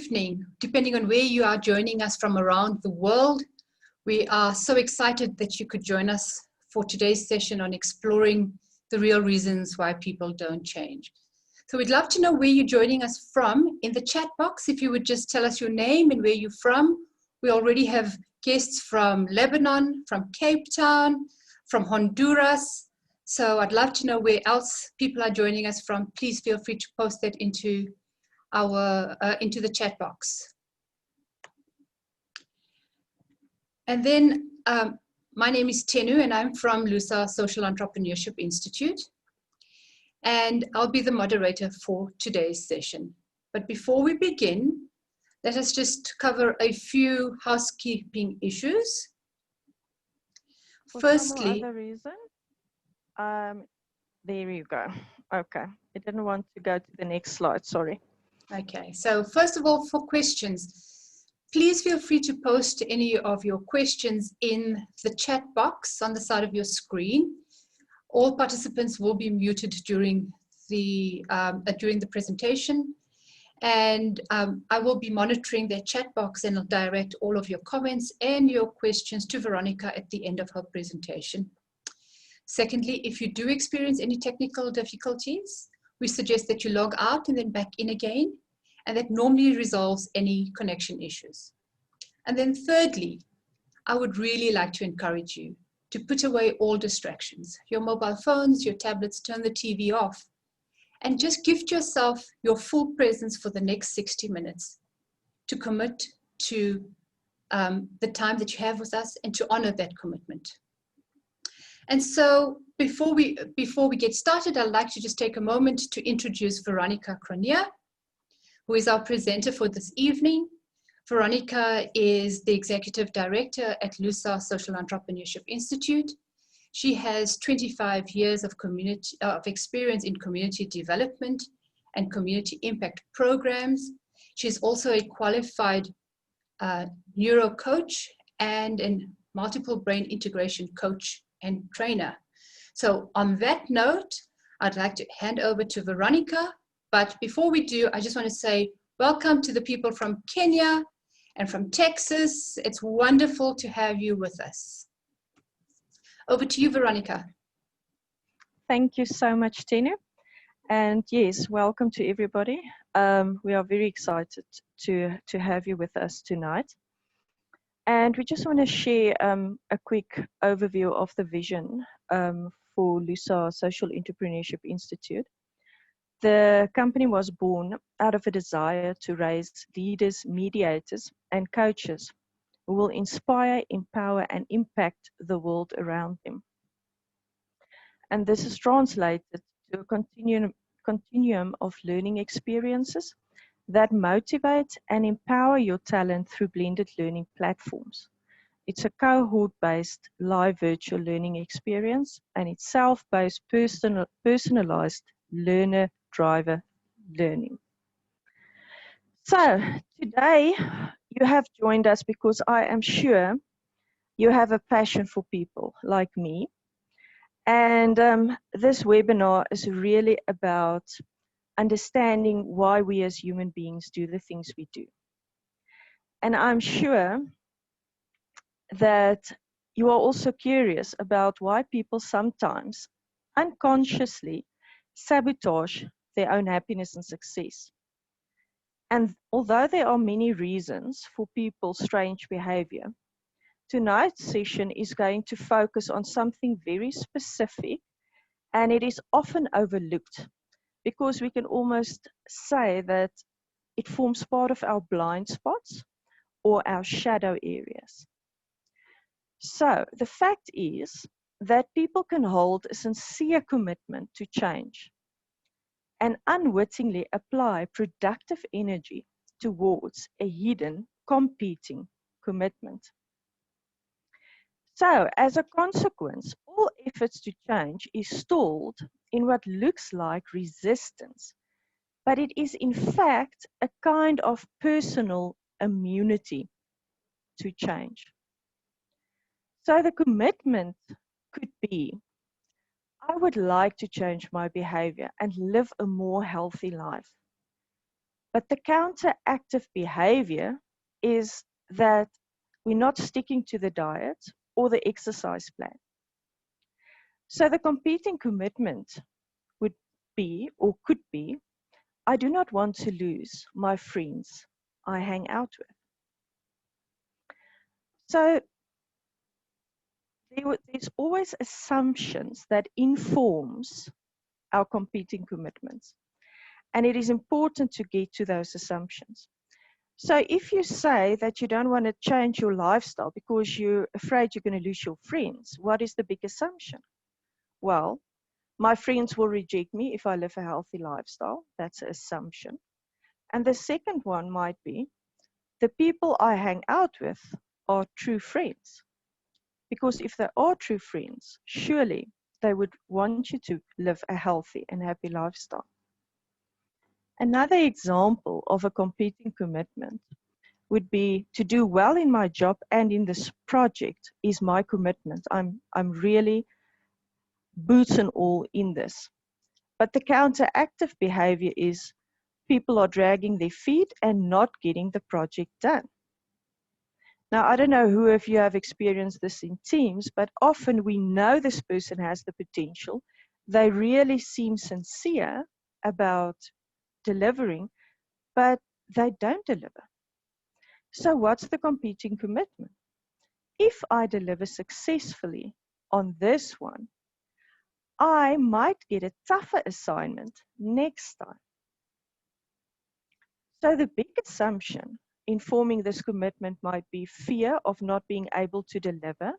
evening, depending on where you are joining us from around the world. We are so excited that you could join us for today's session on exploring the real reasons why people don't change. So we'd love to know where you're joining us from. In the chat box, if you would just tell us your name and where you're from. We already have guests from Lebanon, from Cape Town, from Honduras. So I'd love to know where else people are joining us from. Please feel free to post that into the chat box. And then my name is Tenu and I'm from Lusa Social Entrepreneurship Institute. And I'll be the moderator for today's session. But before we begin, let us just cover a few housekeeping issues. Firstly, some other reason, there you go. Okay, I didn't want to go to the next slide, sorry. Okay, so first of all, for questions, please feel free to post any of your questions in the chat box on the side of your screen. All participants will be muted during the presentation, and I will be monitoring their chat box and I'll direct all of your comments and your questions to Veronica at the end of her presentation. Secondly, if you do experience any technical difficulties, we suggest that you log out and then back in again, and that normally resolves any connection issues. And then thirdly, I would really like to encourage you to put away all distractions, your mobile phones, your tablets, turn the TV off, and just gift yourself your full presence for the next 60 minutes to commit to the time that you have with us and to honor that commitment. And so before we get started, I'd like to just take a moment to introduce Veronica Cronje, who is our presenter for this evening. Veronica is the Executive Director at Lusa Social Entrepreneurship Institute. She has 25 years of experience in community development and community impact programs. She's also a qualified neuro coach and a multiple brain integration coach and trainer. So on that note, I'd like to hand over to Veronica. But before we do, I just want to say welcome to the people from Kenya and from Texas. It's wonderful to have you with us. Over to you, Veronica. Thank you so much, Tina. And yes, welcome to everybody. We are very excited to have you with us tonight. And we just want to share a quick overview of the vision for Lusa Social Entrepreneurship Institute. The company was born out of a desire to raise leaders, mediators, and coaches who will inspire, empower, and impact the world around them. And this is translated to a continuum of learning experiences that motivate and empower your talent through blended learning platforms. It's a cohort-based live virtual learning experience, and it's self-paced, personalized learner-driver learning. So today you have joined us because I am sure you have a passion for people like me. And this webinar is really about understanding why we as human beings do the things we do. And I'm sure that you are also curious about why people sometimes unconsciously sabotage their own happiness and success. And although there are many reasons for people's strange behavior, tonight's session is going to focus on something very specific, and it is often overlooked because we can almost say that it forms part of our blind spots or our shadow areas. So the fact is that people can hold a sincere commitment to change and unwittingly apply productive energy towards a hidden competing commitment. So as a consequence, all efforts to change is stalled in what looks like resistance, but it is in fact a kind of personal immunity to change. So the commitment could be, I would like to change my behavior and live a more healthy life. But the counteractive behavior is that we're not sticking to the diet or the exercise plan. So the competing commitment would be, or could be, I do not want to lose my friends I hang out with. So there's always assumptions that informs our competing commitments. And it is important to get to those assumptions. So if you say that you don't want to change your lifestyle because you're afraid you're going to lose your friends, what is the big assumption? Well, my friends will reject me if I live a healthy lifestyle. That's an assumption. And the second one might be, the people I hang out with are true friends. Because if they are true friends, surely they would want you to live a healthy and happy lifestyle. Another example of a competing commitment would be to do well in my job and in this project is my commitment. I'm really boots and all in this. But the counteractive behavior is people are dragging their feet and not getting the project done. Now, I don't know who of you have experienced this in teams, but often we know this person has the potential. They really seem sincere about delivering, but they don't deliver. So what's the competing commitment? If I deliver successfully on this one, I might get a tougher assignment next time. So the big assumption informing this commitment might be fear of not being able to deliver,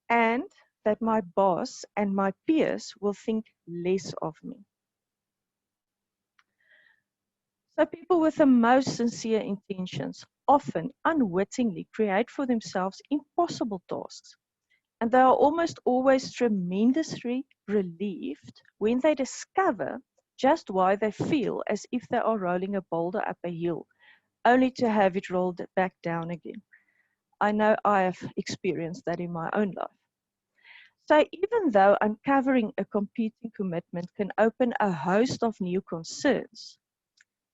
and that my boss and my peers will think less of me. So people with the most sincere intentions often unwittingly create for themselves impossible tasks. And they are almost always tremendously relieved when they discover just why they feel as if they are rolling a boulder up a hill, only to have it rolled back down again. I know I have experienced that in my own life. So even though uncovering a competing commitment can open a host of new concerns,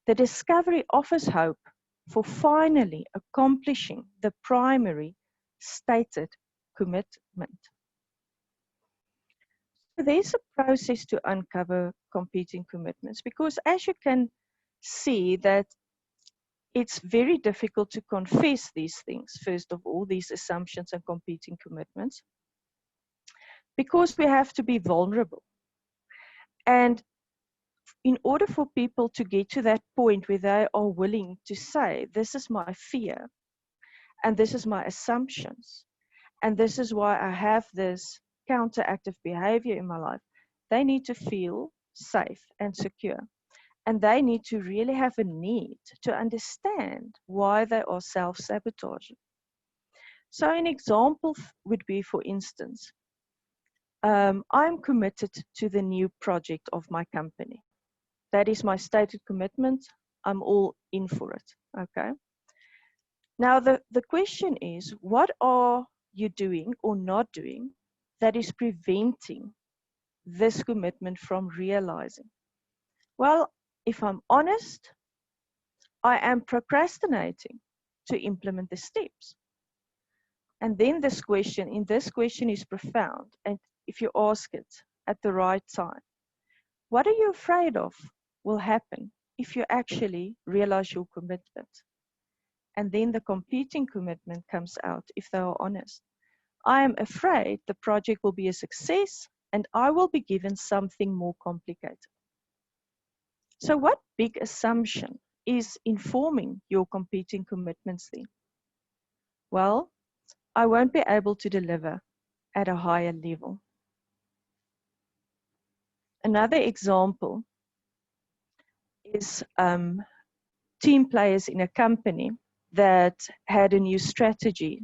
the discovery offers hope for finally accomplishing the primary stated commitment. So there's a process to uncover competing commitments, because as you can see that it's very difficult to confess these things, first of all, these assumptions and competing commitments, because we have to be vulnerable. And in order for people to get to that point where they are willing to say, this is my fear, and this is my assumptions, and this is why I have this counteractive behavior in my life, they need to feel safe and secure. And they need to really have a need to understand why they are self-sabotaging. So an example would be, for instance, I'm committed to the new project of my company. That is my stated commitment. I'm all in for it, okay? Now, the question is, what are you doing or not doing that is preventing this commitment from realizing? Well, if I'm honest, I am procrastinating to implement the steps. And then this question is profound. And if you ask it at the right time, what are you afraid of will happen if you actually realize your commitment? And then the competing commitment comes out if they are honest. I am afraid the project will be a success and I will be given something more complicated. So what big assumption is informing your competing commitments then? Well, I won't be able to deliver at a higher level. Another example is team players in a company that had a new strategy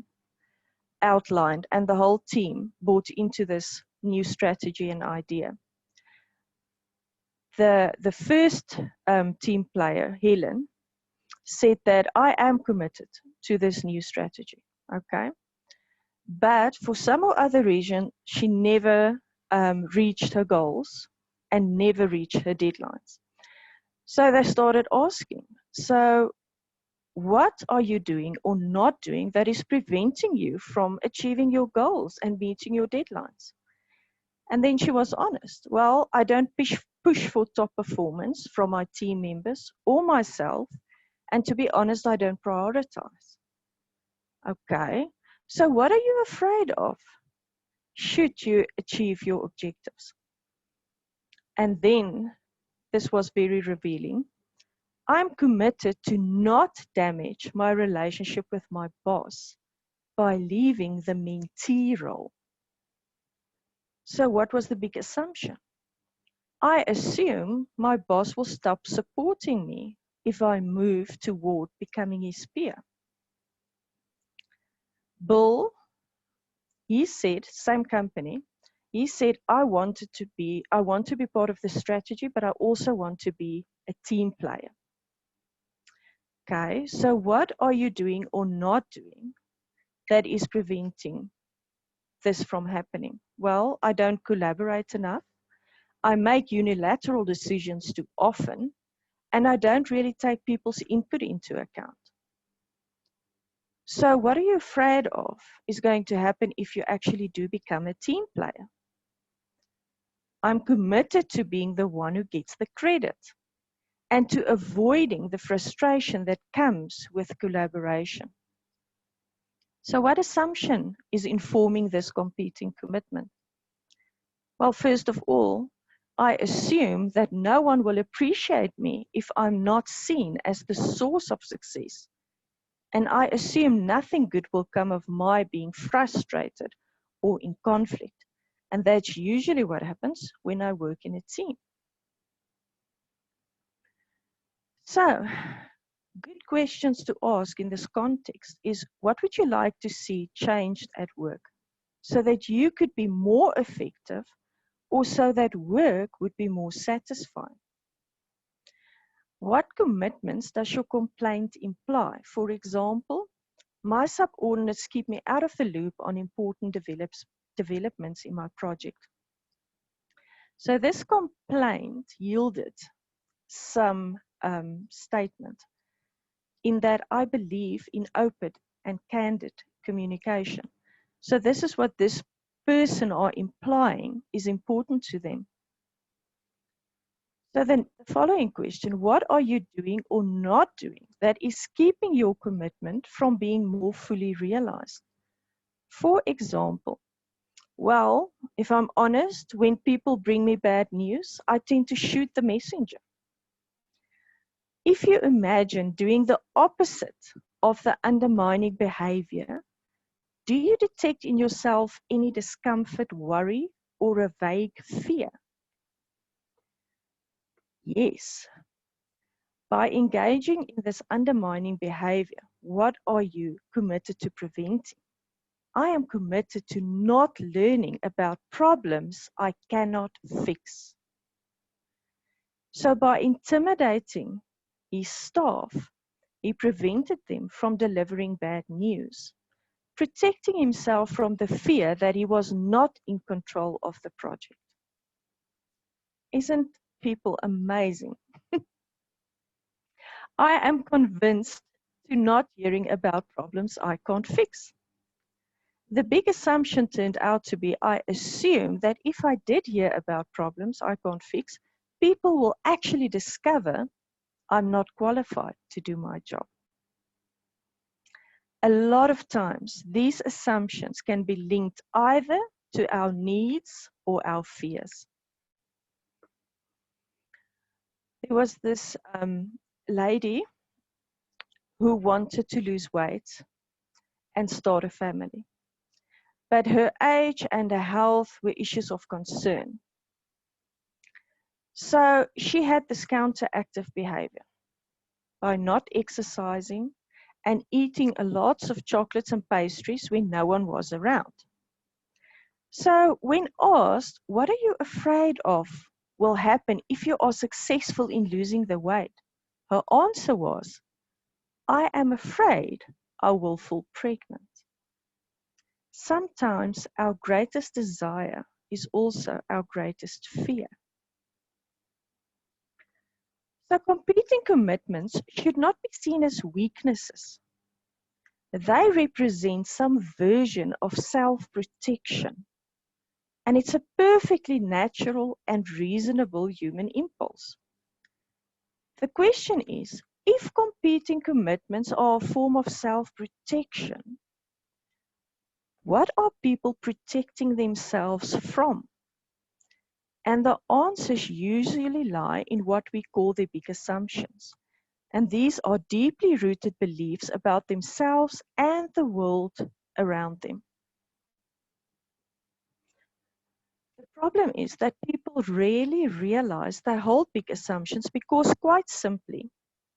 outlined, and the whole team bought into this new strategy and idea. The first team player, Helen, said that I am committed to this new strategy, okay? But for some or other reason, she never reached her goals and never reached her deadlines. So they started asking, so what are you doing or not doing that is preventing you from achieving your goals and meeting your deadlines? And then she was honest. Well, I don't push for top performance from my team members or myself. And to be honest, I don't prioritize. Okay, so what are you afraid of should you achieve your objectives? And then this was very revealing. I'm committed to not damage my relationship with my boss by leaving the mentee role. So what was the big assumption? I assume my boss will stop supporting me if I move toward becoming his peer. Bill, he said, same company, he said, I want to be part of the strategy, but I also want to be a team player. Okay, so what are you doing or not doing that is preventing this from happening? Well, I don't collaborate enough. I make unilateral decisions too often, and I don't really take people's input into account. So what are you afraid of is going to happen if you actually do become a team player? I'm committed to being the one who gets the credit and to avoiding the frustration that comes with collaboration. So what assumption is informing this competing commitment? Well, first of all, I assume that no one will appreciate me if I'm not seen as the source of success. And I assume nothing good will come of my being frustrated or in conflict. And that's usually what happens when I work in a team. So, good questions to ask in this context is, what would you like to see changed at work so that you could be more effective or so that work would be more satisfying? What commitments does your complaint imply? For example, my subordinates keep me out of the loop on important developments in my project. So this complaint yielded some statement in that I believe in open and candid communication. So this is what this person are implying is important to them. So then the following question, what are you doing or not doing that is keeping your commitment from being more fully realized? For example, well, if I'm honest, when people bring me bad news, I tend to shoot the messenger. If you imagine doing the opposite of the undermining behavior, do you detect in yourself any discomfort, worry, or a vague fear? Yes. By engaging in this undermining behavior, what are you committed to preventing? I am committed to not learning about problems I cannot fix. So by intimidating his staff, he prevented them from delivering bad news, protecting himself from the fear that he was not in control of the project. Isn't people amazing? I am convinced to not hearing about problems I can't fix. The big assumption turned out to be I assume that if I did hear about problems I can't fix, people will actually discover I'm not qualified to do my job. A lot of times, these assumptions can be linked either to our needs or our fears. There was this lady who wanted to lose weight and start a family. But her age and her health were issues of concern. So she had this counteractive behavior by not exercising and eating lots of chocolates and pastries when no one was around. So when asked, what are you afraid of will happen if you are successful in losing the weight? Her answer was, I am afraid I will fall pregnant. Sometimes our greatest desire is also our greatest fear. So competing commitments should not be seen as weaknesses. They represent some version of self-protection. And it's a perfectly natural and reasonable human impulse. The question is, if competing commitments are a form of self-protection, what are people protecting themselves from? And the answers usually lie in what we call the big assumptions. And these are deeply rooted beliefs about themselves and the world around them. The problem is that people rarely realize they hold big assumptions because, quite simply,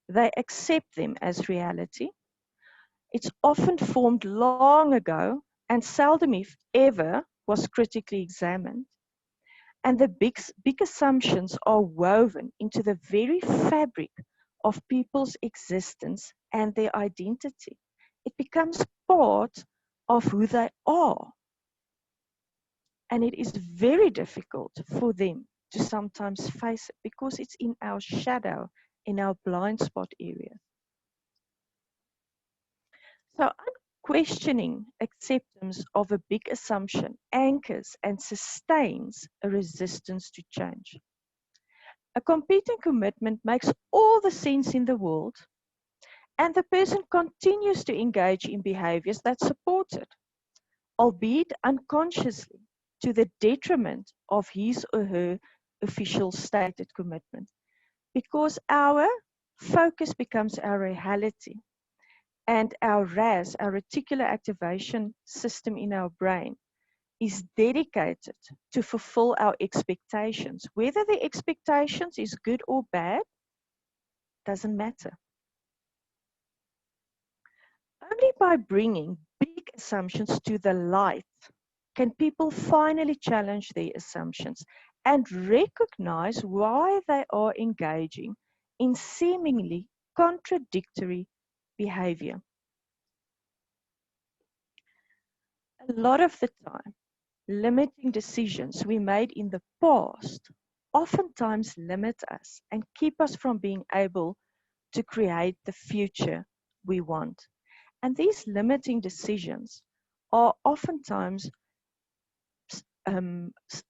they accept them as reality. It's often formed long ago and seldom, if ever, was critically examined. And the big assumptions are woven into the very fabric of people's existence and their identity. It becomes part of who they are. And it is very difficult for them to sometimes face it because it's in our shadow, in our blind spot area. So unquestioning acceptance of a big assumption anchors and sustains a resistance to change. A competing commitment makes all the sense in the world, and the person continues to engage in behaviors that support it, albeit unconsciously, to the detriment of his or her official stated commitment. Because our focus becomes our reality, and our RAS, our reticular activation system in our brain, is dedicated to fulfill our expectations. Whether the expectations is good or bad, doesn't matter. Only by bringing big assumptions to the light can people finally challenge their assumptions and recognize why they are engaging in seemingly contradictory behavior. A lot of the time, limiting decisions we made in the past oftentimes limit us and keep us from being able to create the future we want. And these limiting decisions are oftentimes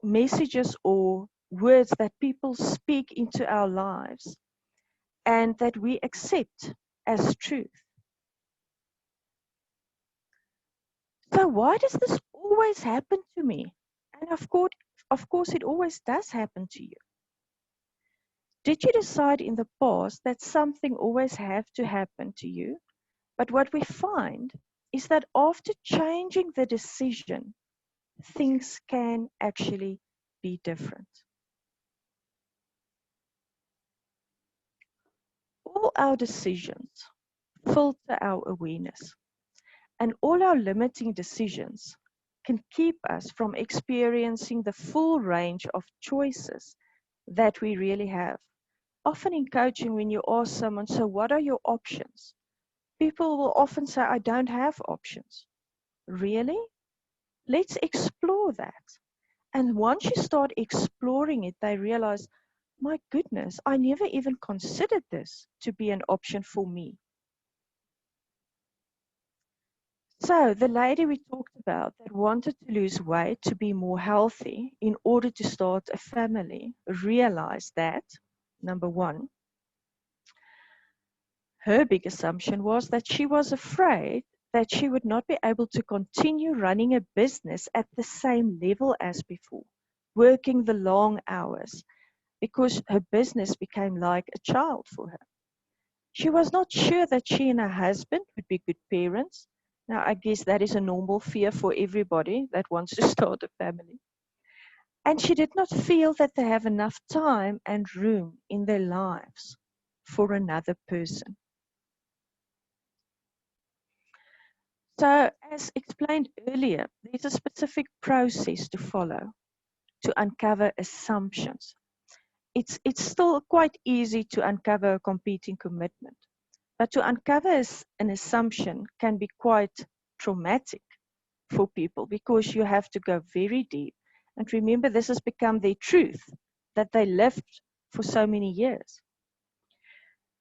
messages or words that people speak into our lives and that we accept as truth. So why does this always happen to me? And of course, it always does happen to you. Did you decide in the past that something always have to happen to you? But what we find is that after changing the decision, things can actually be different. All our decisions filter our awareness, and all our limiting decisions can keep us from experiencing the full range of choices that we really have. Often in coaching, when you ask someone, so what are your options? People will often say, I don't have options. Really? Let's explore that. And once you start exploring it, they realize, my goodness, I never even considered this to be an option for me. So the lady we talked about that wanted to lose weight to be more healthy in order to start a family realized that, number one, her big assumption was that she was afraid that she would not be able to continue running a business at the same level as before, working the long hours, because her business became like a child for her. She was not sure that she and her husband would be good parents. Now, I guess that is a normal fear for everybody that wants to start a family. And she did not feel that they have enough time and room in their lives for another person. So, as explained earlier, there's a specific process to follow to uncover assumptions. It's still quite easy to uncover a competing commitment, but to uncover an assumption can be quite traumatic for people because you have to go very deep. And remember, this has become their truth that they lived for so many years.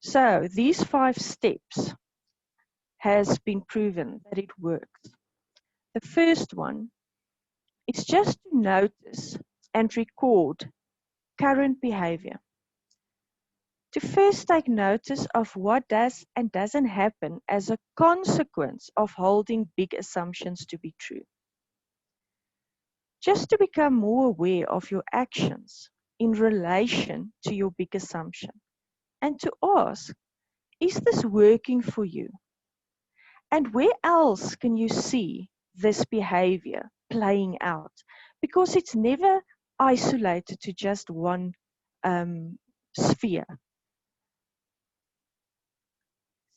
So these 5 steps has been proven that it works. The first one is just to notice and record current behavior. To first take notice of what does and doesn't happen as a consequence of holding big assumptions to be true. Just to become more aware of your actions in relation to your big assumption and to ask, is this working for you? And where else can you see this behavior playing out? Because it's never isolated to just one sphere.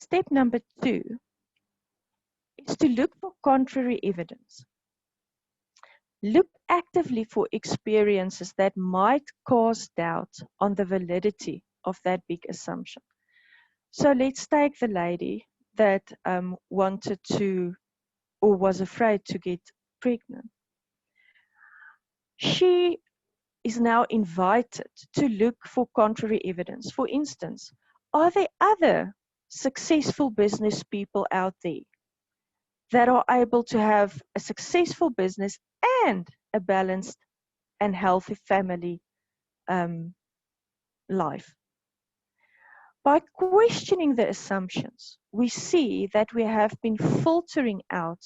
Step number 2 is to look for contrary evidence. Look actively for experiences that might cast doubt on the validity of that big assumption. So let's take the lady that wanted to or was afraid to get pregnant. She is now invited to look for contrary evidence. For instance, are there other successful business people out there that are able to have a successful business and a balanced and healthy family life? By questioning the assumptions, we see that we have been filtering out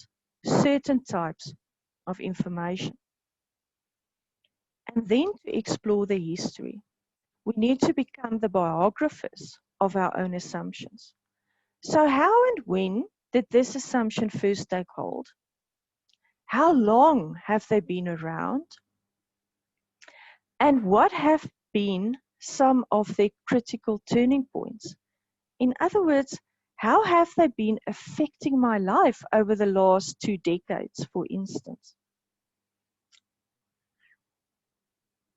certain types of information. And then to explore the history, we need to become the biographers of our own assumptions. So how and when did this assumption first take hold? How long have they been around? And what have been some of their critical turning points? In other words, how have they been affecting my life over the last 2 decades, for instance?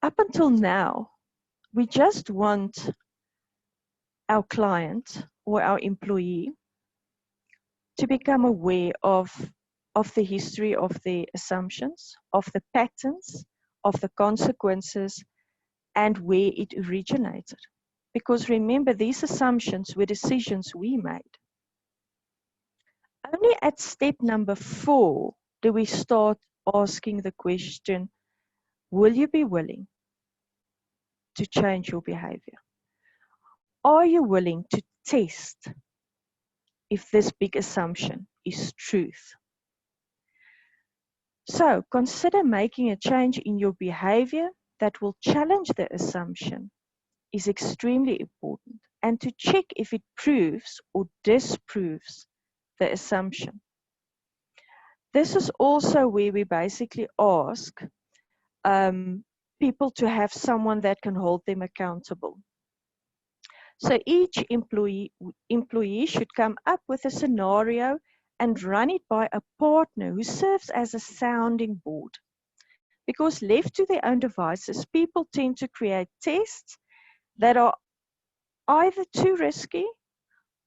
Up until now, we just want our client or our employee to become aware of the history of the assumptions, of the patterns, of the consequences, and where it originated. Because remember, these assumptions were decisions we made. Only at step number 4 do we start asking the question, will you be willing to change your behavior? Are you willing to test if this big assumption is truth? So consider making a change in your behavior that will challenge the assumption is extremely important, and to check if it proves or disproves the assumption. This is also where we basically ask people to have someone that can hold them accountable. So each employee should come up with a scenario and run it by a partner who serves as a sounding board. Because left to their own devices, people tend to create tests that are either too risky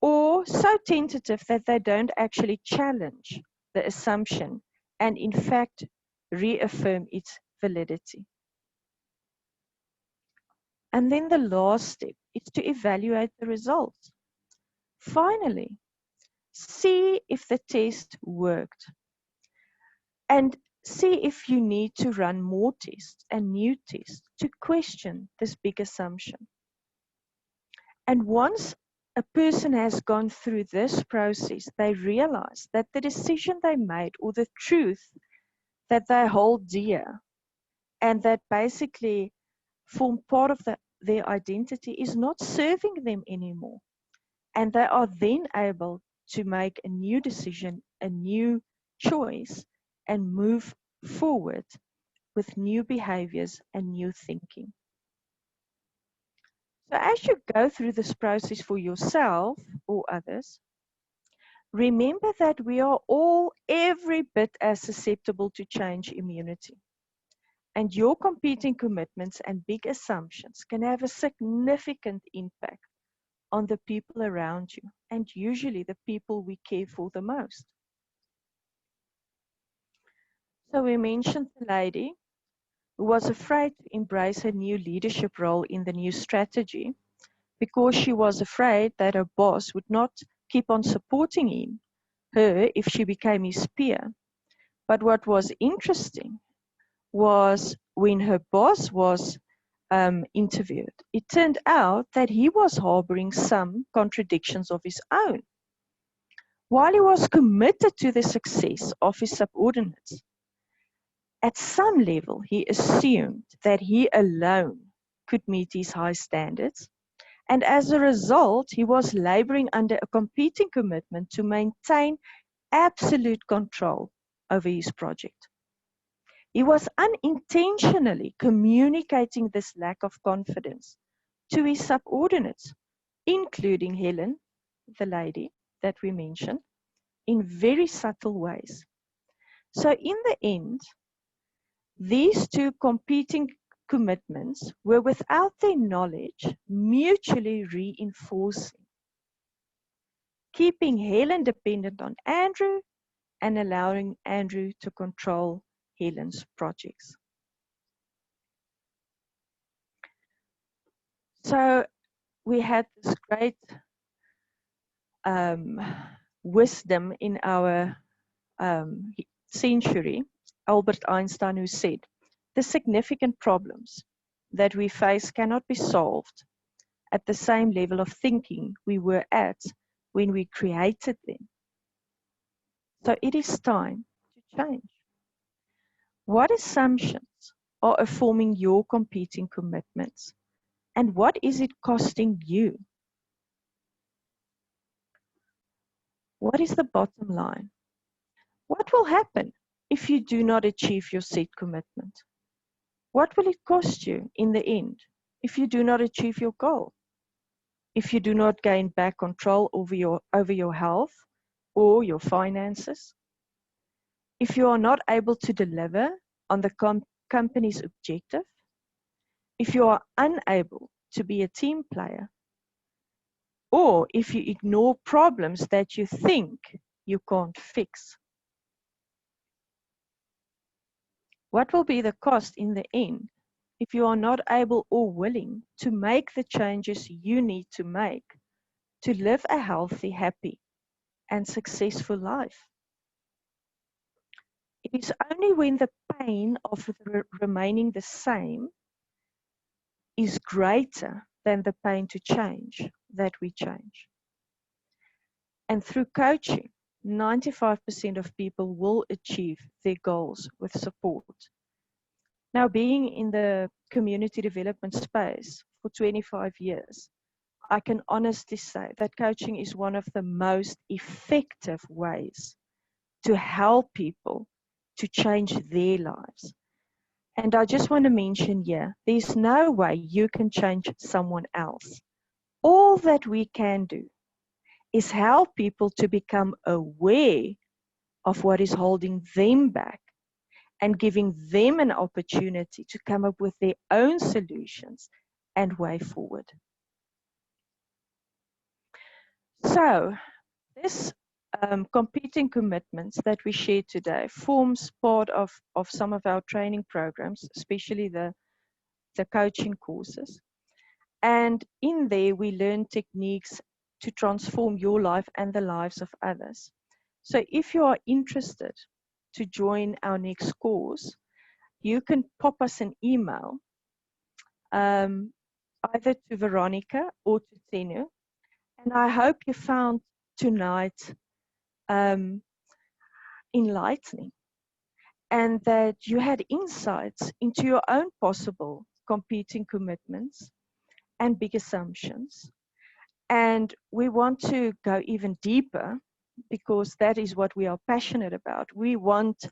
or so tentative that they don't actually challenge the assumption and in fact reaffirm its validity. And then the last step is to evaluate the results. Finally, see if the test worked and see if you need to run more tests and new tests to question this big assumption. And once a person has gone through this process, they realize that the decision they made or the truth that they hold dear and that basically form part of their identity is not serving them anymore. And they are then able to make a new decision, a new choice, and move forward with new behaviors and new thinking. So as you go through this process for yourself or others, remember that we are all every bit as susceptible to change immunity. And your competing commitments and big assumptions can have a significant impact on the people around you, and usually the people we care for the most. So we mentioned the lady who was afraid to embrace her new leadership role in the new strategy because she was afraid that her boss would not keep on supporting her if she became his peer. But what was interesting was when her boss was interviewed, it turned out that he was harboring some contradictions of his own. While he was committed to the success of his subordinates, at some level he assumed that he alone could meet these high standards, and as a result he was laboring under a competing commitment to maintain absolute control over his project. He was unintentionally communicating this lack of confidence to his subordinates, including Helen, the lady that we mentioned, in very subtle ways. So in the end, these two competing commitments were, without their knowledge, mutually reinforcing, keeping Helen dependent on Andrew and allowing Andrew to control Helen's projects. So we had this great wisdom in our century, Albert Einstein, who said, the significant problems that we face cannot be solved at the same level of thinking we were at when we created them. So it is time to change. What assumptions are forming your competing commitments? And what is it costing you? What is the bottom line? What will happen if you do not achieve your set commitment? What will it cost you in the end if you do not achieve your goal? If you do not gain back control over your health or your finances? If you are not able to deliver on the company's objective? If you are unable to be a team player? Or if you ignore problems that you think you can't fix? What will be the cost in the end if you are not able or willing to make the changes you need to make to live a healthy, happy, and successful life? It is only when the pain of remaining the same is greater than the pain to change that we change. And through coaching, 95% of people will achieve their goals with support. Now, being in the community development space for 25 years, I can honestly say that coaching is one of the most effective ways to help people to change their lives. And I just want to mention here, there's no way you can change someone else. All that we can do is help people to become aware of what is holding them back and giving them an opportunity to come up with their own solutions and way forward. So this competing commitments that we share today forms part of some of our training programs, especially the coaching courses. And in there, we learn techniques to transform your life and the lives of others. So if you are interested to join our next course, you can pop us an email, either to Veronica or to Tenu. And I hope you found tonight enlightening, and that you had insights into your own possible competing commitments and big assumptions. And we want to go even deeper because that is what we are passionate about. We want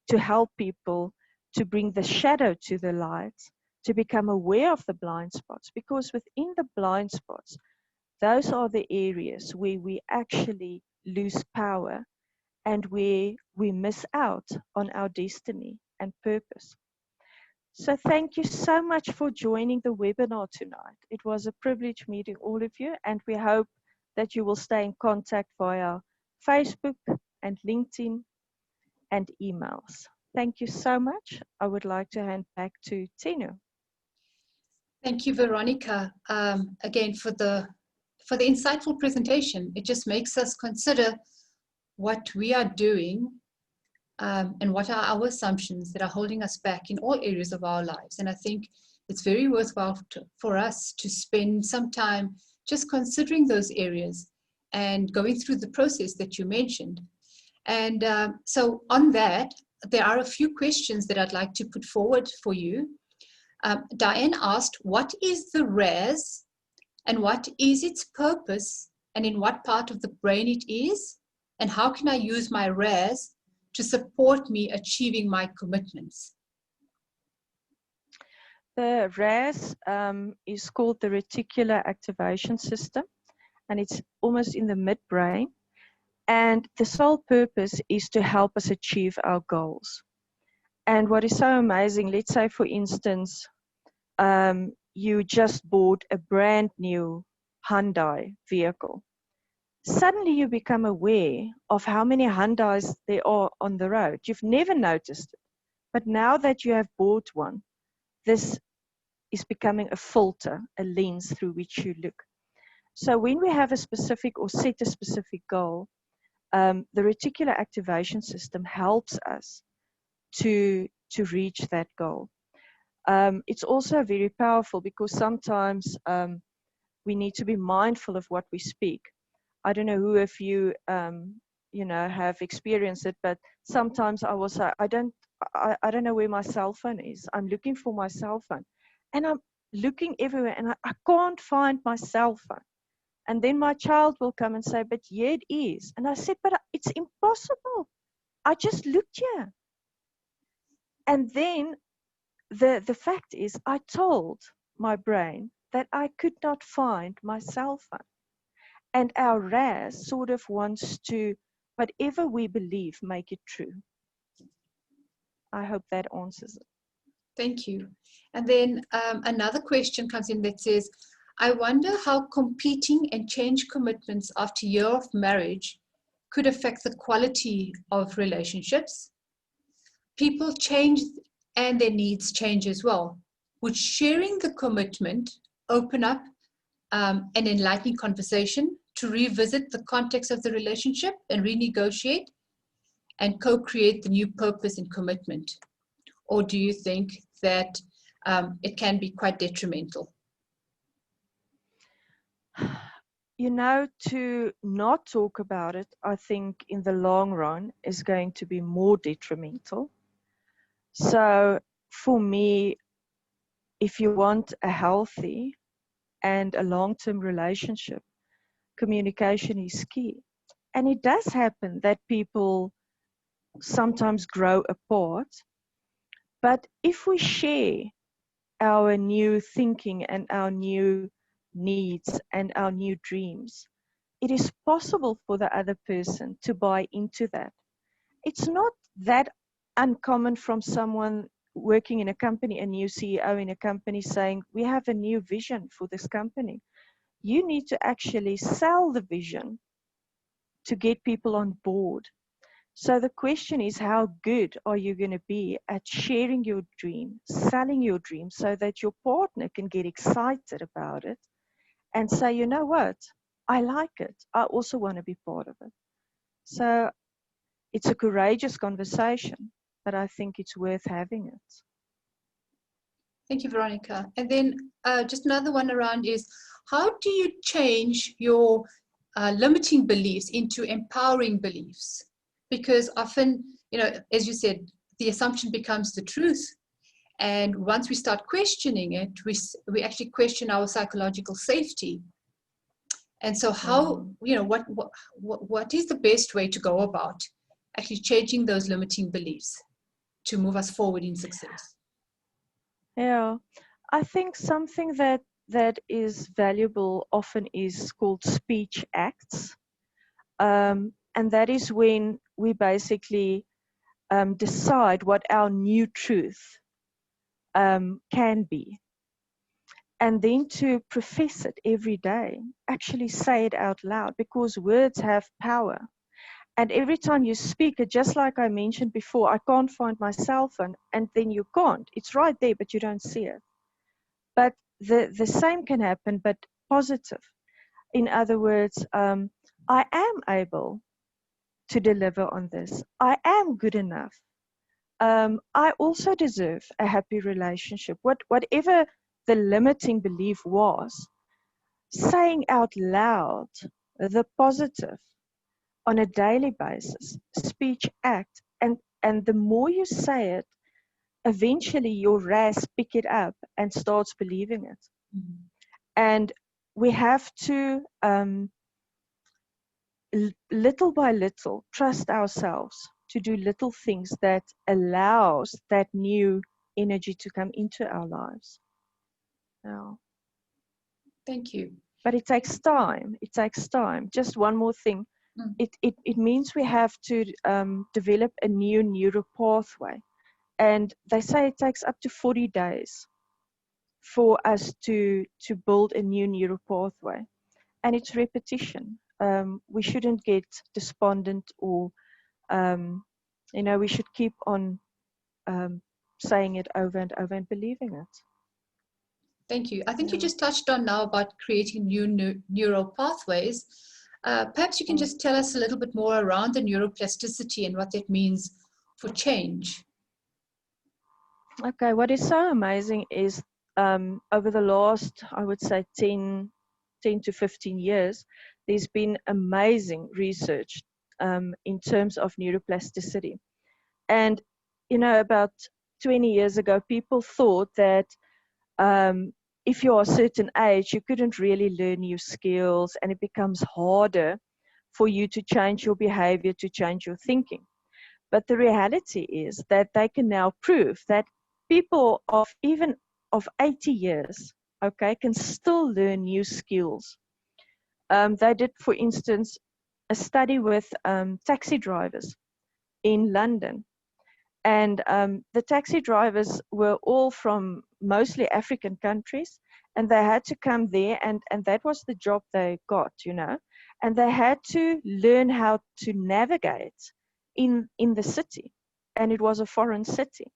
to help people to bring the shadow to the light, to become aware of the blind spots, because within the blind spots, those are the areas where we actually lose power and where we miss out on our destiny and purpose. So thank you so much for joining the webinar tonight. It was a privilege meeting all of you, and we hope that you will stay in contact via Facebook and LinkedIn and emails. Thank you so much. I would like to hand back to Tenu. Thank you, Veronica, again for the insightful presentation. It just makes us consider what we are doing and what are our assumptions that are holding us back in all areas of our lives. And I think it's very worthwhile for us to spend some time just considering those areas and going through the process that you mentioned. And so on that, there are a few questions that I'd like to put forward for you. Diane asked, what is the RAS and what is its purpose and in what part of the brain it is? And how can I use my RAS to support me achieving my commitments? The RAS is called the reticular activation system, and it's almost in the midbrain. And the sole purpose is to help us achieve our goals. And what is so amazing, let's say for instance, you just bought a brand new Hyundai vehicle. Suddenly you become aware of how many Hyundais there are on the road. You've never noticed it. But now that you have bought one, this is becoming a filter, a lens through which you look. So when we have a specific or set a specific goal, the reticular activation system helps us to reach that goal. It's also very powerful because sometimes we need to be mindful of what we speak. I don't know who of you, have experienced it, but sometimes I will say, I don't know where my cell phone is. I'm looking for my cell phone. And I'm looking everywhere and I can't find my cell phone. And then my child will come and say, but here it is. And I said, but it's impossible. I just looked here. And then the fact is, I told my brain that I could not find my cell phone. And our RAS sort of wants to, whatever we believe, make it true. I hope that answers it. Thank you. And then another question comes in that says, I wonder how competing and change commitments after a year of marriage could affect the quality of relationships. People change and their needs change as well. Would sharing the commitment open up an enlightening conversation to revisit the context of the relationship and renegotiate and co-create the new purpose and commitment? Or do you think that it can be quite detrimental? To not talk about it, I think in the long run is going to be more detrimental. So for me, if you want a healthy and a long-term relationship, communication is key. And it does happen that people sometimes grow apart. But if we share our new thinking and our new needs and our new dreams, it is possible for the other person to buy into that. It's not that uncommon from someone working in a company, a new CEO in a company saying, we have a new vision for this company. You need to actually sell the vision to get people on board. So the question is, how good are you going to be at sharing your dream, selling your dream, so that your partner can get excited about it and say, you know what, I like it. I also want to be part of it. So it's a courageous conversation, but I think it's worth having it. Thank you, Veronica. And then just another one around is, how do you change your limiting beliefs into empowering beliefs? Because often, as you said, the assumption becomes the truth. And once we start questioning it, we actually question our psychological safety. And so how, what is the best way to go about actually changing those limiting beliefs to move us forward in success? Yeah, I think something that is valuable often is called speech acts. And that is when we basically decide what our new truth can be. And then to profess it every day, actually say it out loud, because words have power. And every time you speak it, just like I mentioned before, I can't find my cell phone, and then you can't. It's right there, but you don't see it. But the same can happen, but positive. In other words, I am able to deliver on this. I am good enough. I also deserve a happy relationship. Whatever the limiting belief was, saying out loud the positive on a daily basis, speech, act, and the more you say it, eventually your RAS pick it up and starts believing it. Mhm. And we have to, little by little, trust ourselves to do little things that allows that new energy to come into our lives. Now, Thank you. but it takes time. It takes time. Just one more thing. Mm. It means we have to develop a new neural pathway. And they say it takes up to 40 days for us to build a new neural pathway. And it's repetition. We shouldn't get despondent or, we should keep on saying it over and over and believing it. Thank you. I think you Yeah. just touched on now about creating new neural pathways. Perhaps you can just tell us a little bit more around the neuroplasticity and what that means for change. Okay, what is so amazing is over the last, I would say, 10 to 15 years, there's been amazing research in terms of neuroplasticity. And, about 20 years ago, people thought that if you're a certain age, you couldn't really learn new skills, and it becomes harder for you to change your behavior, to change your thinking. But the reality is that they can now prove that people of even of 80 years, okay, can still learn new skills. They did, for instance, a study with taxi drivers in London. And the taxi drivers were all from mostly African countries, and they had to come there, and that was the job they got, and they had to learn how to navigate in the city, and it was a foreign city.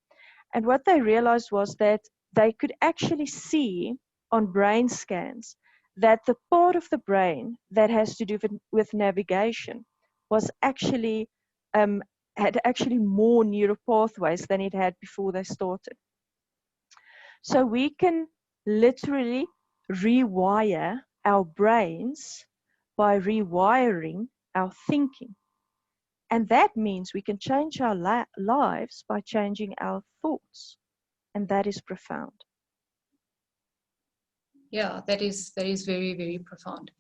And what they realized was that they could actually see on brain scans that the part of the brain that has to do with navigation was actually had actually more neural pathways than it had before they started. So we can literally rewire our brains by rewiring our thinking. And that means we can change our lives by changing our thoughts. And that is profound. Yeah, that is very, very profound.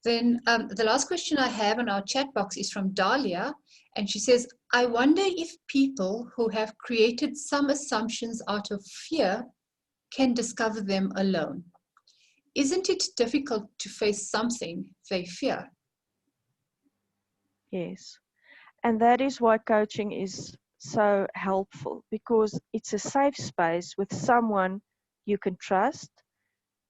Then the last question I have in our chat box is from Dahlia, and she says, I wonder if people who have created some assumptions out of fear can discover them alone. Isn't it difficult to face something they fear? Yes. And that is why coaching is so helpful, because it's a safe space with someone you can trust,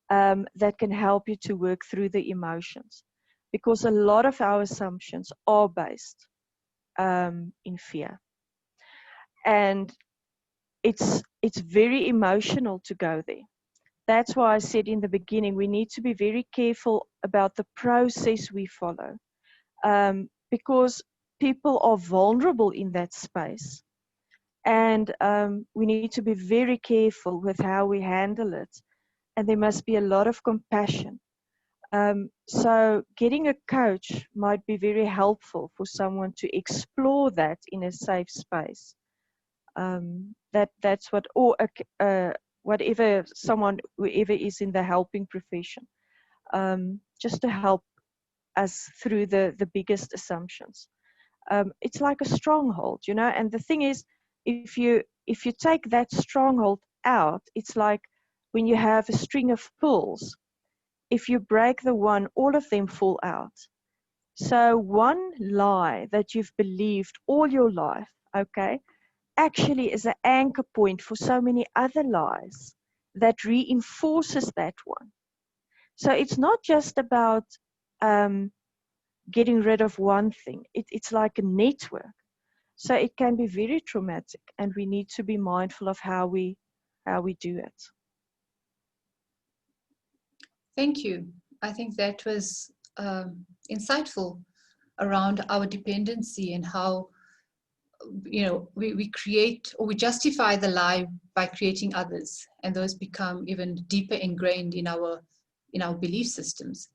that can help you to work through the emotions. Because a lot of our assumptions are based in fear. And it's very emotional to go there. That's why I said in the beginning, we need to be very careful about the process we follow, because people are vulnerable in that space. And we need to be very careful with how we handle it. And there must be a lot of compassion. So getting a coach might be very helpful for someone to explore that in a safe space. That's what, or whatever someone, whoever is in the helping profession, just to help us through the biggest assumptions. It's like a stronghold, and the thing is, if you take that stronghold out, it's like when you have a string of pulls. If you break the one, all of them fall out. So one lie that you've believed all your life, okay, actually is an anchor point for so many other lies that reinforces that one. So it's not just about getting rid of one thing. It's like a network. So it can be very traumatic, and we need to be mindful of how we do it. Thank you. I think that was insightful around our dependency and how, you know, we create or we justify the lie by creating others, and those become even deeper ingrained in our belief systems.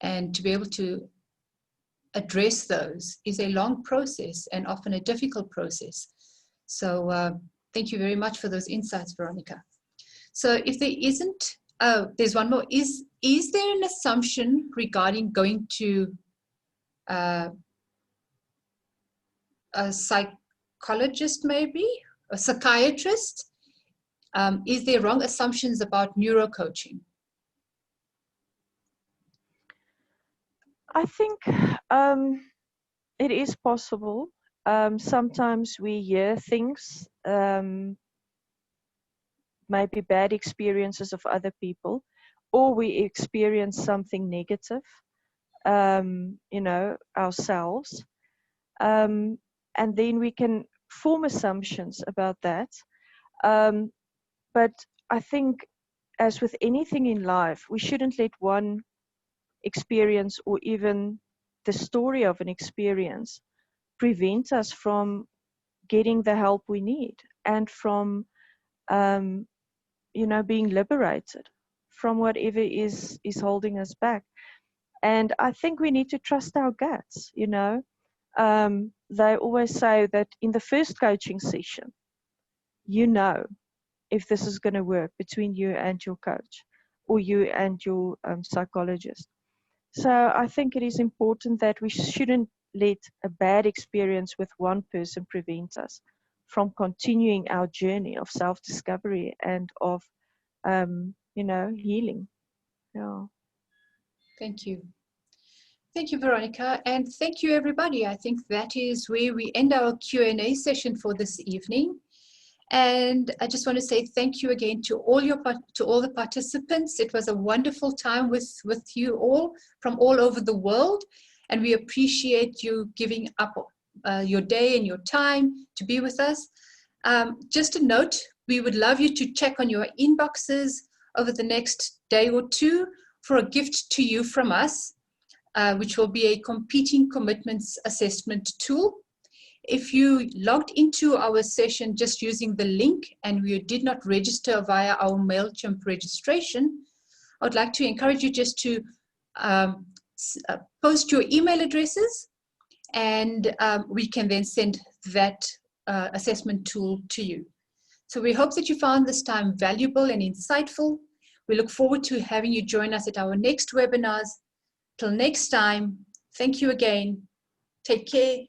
And to be able to address those is a long process and often a difficult process. So thank you very much for those insights, Veronica. So if there isn't, oh, there's one more. Is there an assumption regarding going to a psychologist, maybe a psychiatrist? Is there wrong assumptions about neurocoaching? I think it is possible. Sometimes we hear things, maybe bad experiences of other people, or we experience something negative, you know, ourselves. And then we can form assumptions about that. But I think, as with anything in life, we shouldn't let one experience or even the story of an experience prevent us from getting the help we need and from, you know, being liberated from whatever is holding us back. And I think we need to trust our guts, you know. They always say that in the first coaching session, you know if this is going to work between you and your coach or you and your psychologist. So I think it is important that we shouldn't let a bad experience with one person prevent us from continuing our journey of self-discovery and of, you know, healing. Yeah. Thank you. Thank you, Veronica, and thank you, everybody. I think that is where we end our Q&A session for this evening. And I just want to say thank you again to all the participants. It was a wonderful time with you all from all over the world, and we appreciate you giving up your day and your time to be with us. Just a note, we would love you to check on your inboxes over the next day or two for a gift to you from us, which will be a competing commitments assessment tool. If you logged into our session just using the link and you did not register via our MailChimp registration, I would like to encourage you just to post your email addresses, and we can then send that assessment tool to you. So we hope that you found this time valuable and insightful. We look forward to having you join us at our next webinars. Till next time, thank you again. Take care.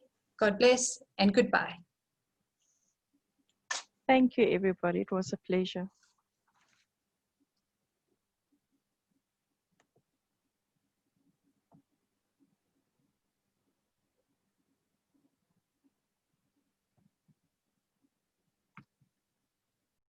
God bless and goodbye. Thank you, everybody. It was a pleasure.